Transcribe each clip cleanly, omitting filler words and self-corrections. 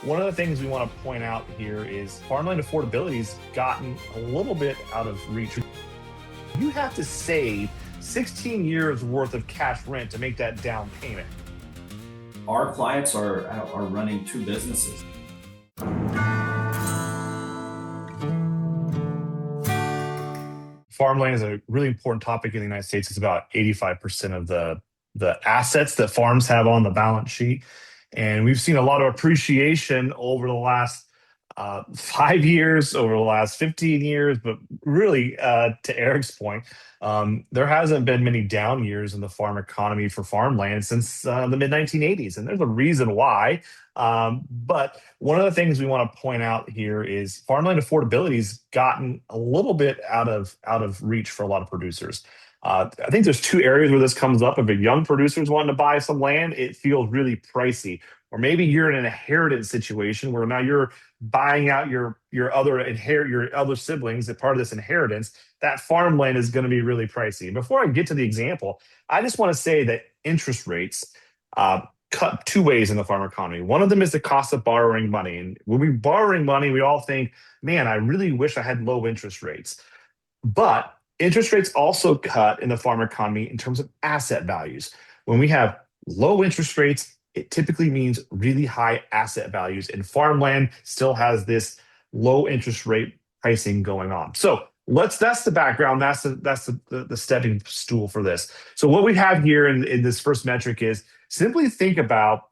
One of the things we want to point out here is farmland affordability's gotten a little bit out of reach. You have to save 16 years worth of cash rent to make that down payment. Our clients are running two businesses. Farmland is a really important topic in the United States. It's about 85% of the assets that farms have on the balance sheet. And we've seen a lot of appreciation over the last 5 years, over the last 15 years. But really, to Eric's point, there hasn't been many down years in the farm economy for farmland since the mid 1980s. And there's a reason why. But one of the things we want to point out here is farmland affordability's gotten a little bit out of reach for a lot of producers. I think there's two areas where this comes up. If a young producer's wanting to buy some land, it feels really pricey. Or maybe you're in an inheritance situation where now you're buying out your other siblings as part of this inheritance. That farmland is going to be really pricey. And before I get to the example, I just want to say that interest rates cut two ways in the farm economy. One of them is the cost of borrowing money. And when we're borrowing money, we all think, man, I really wish I had low interest rates. But interest rates also cut in the farm economy in terms of asset values. When we have low interest rates, it typically means really high asset values, and farmland still has this low interest rate pricing going on. So that's the background. That's the stepping stool for this. So what we have here in this first metric is simply think about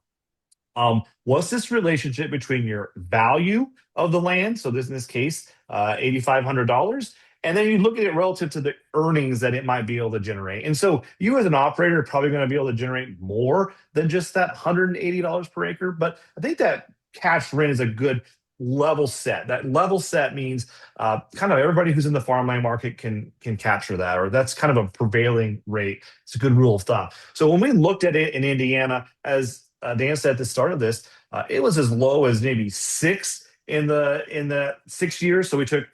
what's this relationship between your value of the land, so this in this case, $8,500, and then you look at it relative to the earnings that it might be able to generate. And so you as an operator are probably going to be able to generate more than just that $180 per acre. But I think that cash rent is a good level set. That level set means kind of everybody who's in the farmland market can capture that, or that's kind of a prevailing rate. It's a good rule of thumb. So when we looked at it in Indiana, as Dan said at the start of this, it was as low as maybe 6 in the 6 years. So we took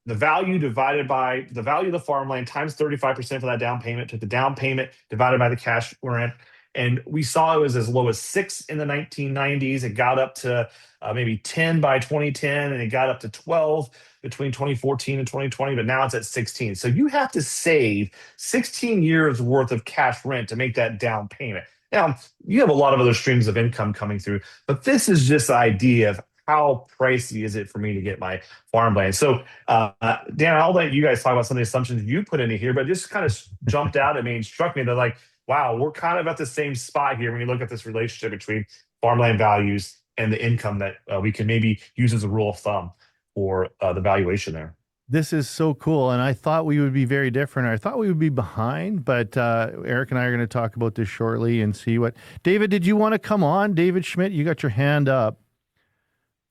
the value divided by the value of the farmland times 35% for that down payment, took the down payment divided by the cash rent. And we saw it was as low as 6 in the 1990s. It got up to maybe 10 by 2010, and it got up to 12 between 2014 and 2020, but now it's at 16. So you have to save 16 years worth of cash rent to make that down payment. Now, you have a lot of other streams of income coming through, but this is just the idea of how pricey is it for me to get my farmland. So, Dan, I'll let you guys talk about some of the assumptions you put into here, but it just kind of jumped out at me and struck me that, like, wow, we're kind of at the same spot here when you look at this relationship between farmland values and the income that we can maybe use as a rule of thumb for the valuation there. This is so cool, and I thought we would be very different. I thought we would be behind, but Eric and I are going to talk about this shortly and see what... David, did you want to come on? David Schmidt, you got your hand up.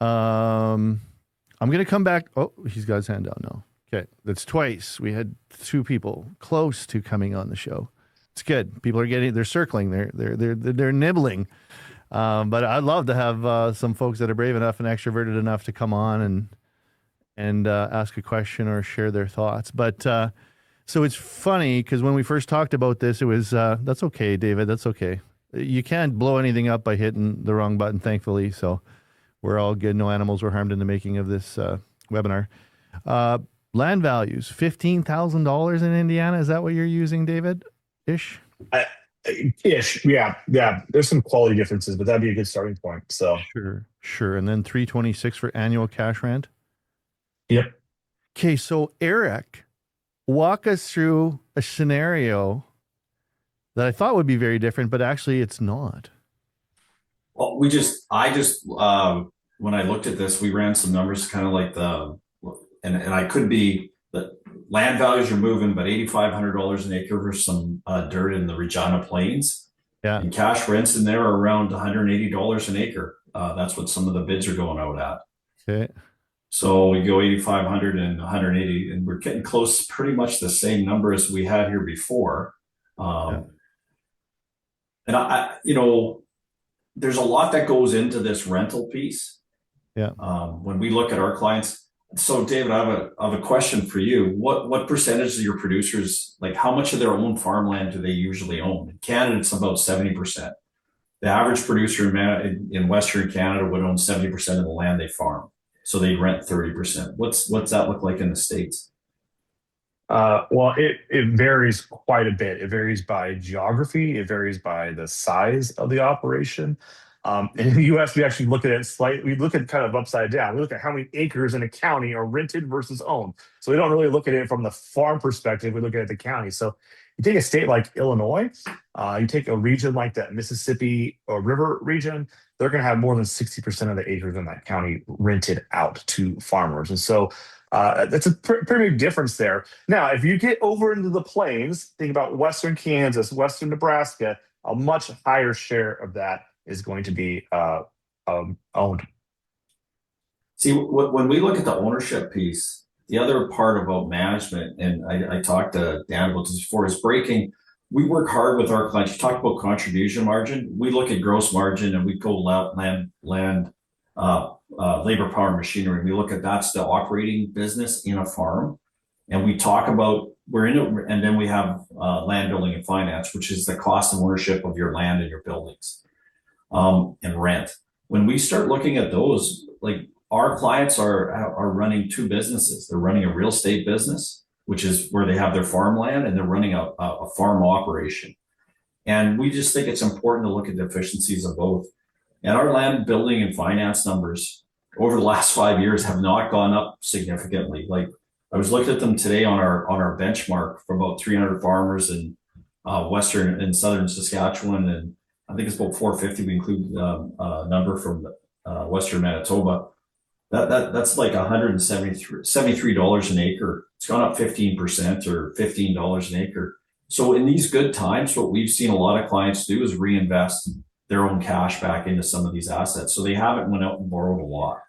I'm going to come back. Oh, he's got his hand down now. Okay, that's twice. We had 2 people close to coming on the show. It's good. People are they're circling, they're nibbling. But I'd love to have some folks that are brave enough and extroverted enough to come on and ask a question or share their thoughts. But so it's funny because when we first talked about this, it was that's okay, David. That's okay. You can't blow anything up by hitting the wrong button, thankfully. So we're all good. No animals were harmed in the making of this webinar. Land values, $15,000 in Indiana. Is that what you're using, David? Ish? Ish, yeah. There's some quality differences, but that'd be a good starting point. So sure. And then $326 for annual cash rent. Yep. Okay, so Eric, walk us through a scenario that I thought would be very different, but actually it's not. Well, I just when I looked at this, we ran some numbers, kind of like and I could be, the land values are moving, but $8,500 an acre for some dirt in the Regina Plains. Yeah. And cash rents in there are around $180 an acre. That's what some of the bids are going out at. Okay. So we go 8,500 and 180, and we're getting close, pretty much the same number as we had here before. And I there's a lot that goes into this rental piece. Yeah. When we look at our clients. So David, I have a question for you. What percentage of your producers, like how much of their own farmland do they usually own? In Canada, it's about 70%. The average producer in Western Canada would own 70% of the land they farm. So they rent 30%. What's that look like in the States? Well, it varies quite a bit. It varies by geography. It varies by the size of the operation. In the U.S., we actually look at it slightly. We look at kind of upside down. We look at how many acres in a county are rented versus owned. So we don't really look at it from the farm perspective. We look at it the county. So you take a state like Illinois, you take a region like that Mississippi or River region, they're going to have more than 60% of the acres in that county rented out to farmers. And so that's a pretty big difference there. Now, if you get over into the plains, think about Western Kansas, Western Nebraska, a much higher share of that is going to be owned. See, when we look at the ownership piece, the other part about management, and I talked to Dan about this before, is breaking. We work hard with our clients. You talk about contribution margin. We look at gross margin and we go land, labor, power, machinery. We look at that's the operating business in a farm, and we talk about we're in it, and then we have land, building, and finance, which is the cost of ownership of your land and your buildings, and rent. When we start looking at those, like our clients are running two businesses. They're running a real estate business, which is where they have their farmland, and they're running a farm operation. And we just think it's important to look at the efficiencies of both. And our land, building, and finance numbers over the last 5 years have not gone up significantly. Like I was looking at them today on our benchmark for about 300 farmers in western and southern Saskatchewan, and I think it's about 450. We include a number from western Manitoba. That's like $173 an acre. It's gone up 15% or $15 an acre. So in these good times, what we've seen a lot of clients do is reinvest their own cash back into some of these assets. So they haven't went out and borrowed a lot.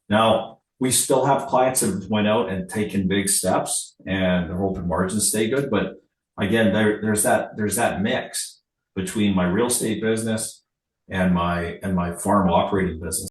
Now, we still have clients that went out and taken big steps, and they're hoping margins stay good. But again, there's that mix between my real estate business and my farm operating business.